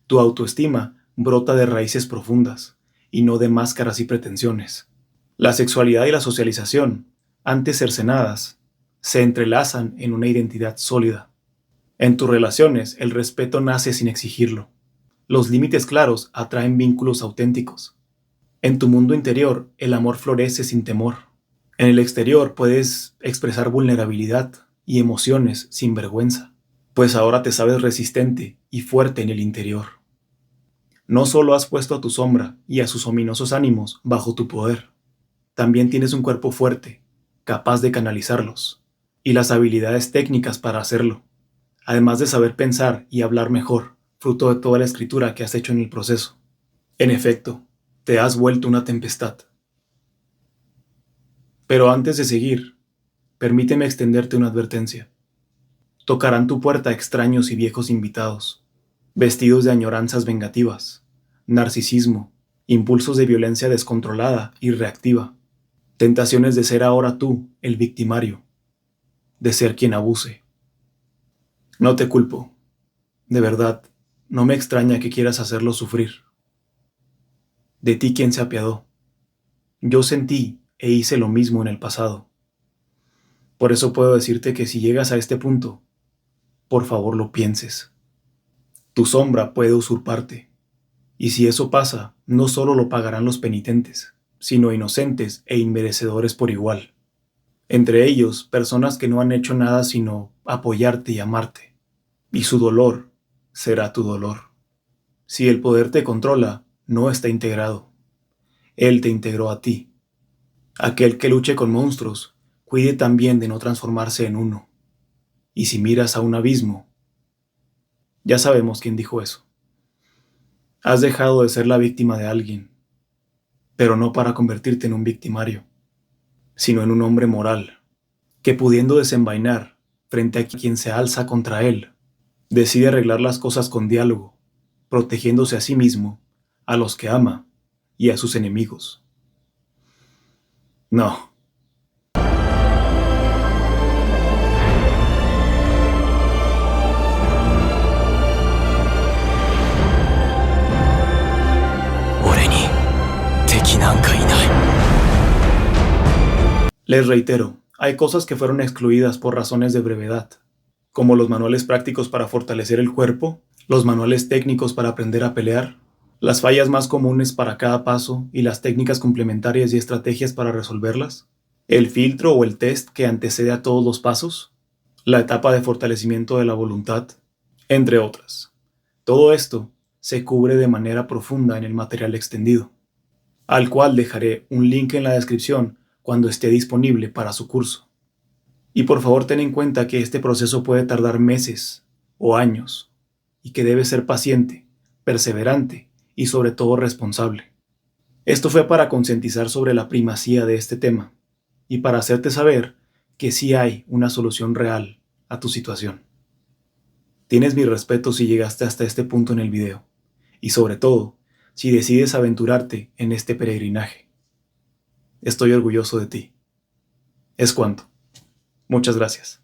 Tu autoestima brota de raíces profundas y no de máscaras y pretensiones. La sexualidad y la socialización, antes cercenadas, se entrelazan en una identidad sólida. En tus relaciones, el respeto nace sin exigirlo. Los límites claros atraen vínculos auténticos. En tu mundo interior, el amor florece sin temor. En el exterior puedes expresar vulnerabilidad y emociones sin vergüenza, pues ahora te sabes resistente y fuerte en el interior. No solo has puesto a tu sombra y a sus ominosos ánimos bajo tu poder, también tienes un cuerpo fuerte, capaz de canalizarlos, y las habilidades técnicas para hacerlo, además de saber pensar y hablar mejor, fruto de toda la escritura que has hecho en el proceso. En efecto, te has vuelto una tempestad. Pero antes de seguir, permíteme extenderte una advertencia. Tocarán tu puerta extraños y viejos invitados, vestidos de añoranzas vengativas, narcisismo, impulsos de violencia descontrolada y reactiva, tentaciones de ser ahora tú, el victimario, de ser quien abuse. No te culpo. De verdad, no me extraña que quieras hacerlo sufrir. De ti quien se apiadó. Yo sentí e hice lo mismo en el pasado. Por eso puedo decirte que si llegas a este punto, por favor lo pienses. Tu sombra puede usurparte, y si eso pasa, no solo lo pagarán los penitentes, sino inocentes e inmerecedores por igual. Entre ellos, personas que no han hecho nada sino apoyarte y amarte. Y su dolor será tu dolor. Si el poder te controla, no está integrado. Él te integró a ti. Aquel que luche con monstruos, cuide también de no transformarse en uno. Y si miras a un abismo, ya sabemos quién dijo eso. Has dejado de ser la víctima de alguien, pero no para convertirte en un victimario, sino en un hombre moral, que pudiendo desenvainar frente a quien se alza contra él, decide arreglar las cosas con diálogo, protegiéndose a sí mismo, a los que ama y a sus enemigos. No. 俺に敵なんかいない。 Les reitero, hay cosas que fueron excluidas por razones de brevedad, como los manuales prácticos para fortalecer el cuerpo, los manuales técnicos para aprender a pelear, las fallas más comunes para cada paso y las técnicas complementarias y estrategias para resolverlas, el filtro o el test que antecede a todos los pasos, la etapa de fortalecimiento de la voluntad, entre otras. Todo esto se cubre de manera profunda en el material extendido, al cual dejaré un link en la descripción cuando esté disponible para su curso. Y por favor ten en cuenta que este proceso puede tardar meses o años y que debes ser paciente, perseverante y sobre todo responsable. Esto fue para concientizar sobre la primacía de este tema y para hacerte saber que sí hay una solución real a tu situación. Tienes mi respeto si llegaste hasta este punto en el video y sobre todo si decides aventurarte en este peregrinaje. Estoy orgulloso de ti. Es cuanto. Muchas gracias.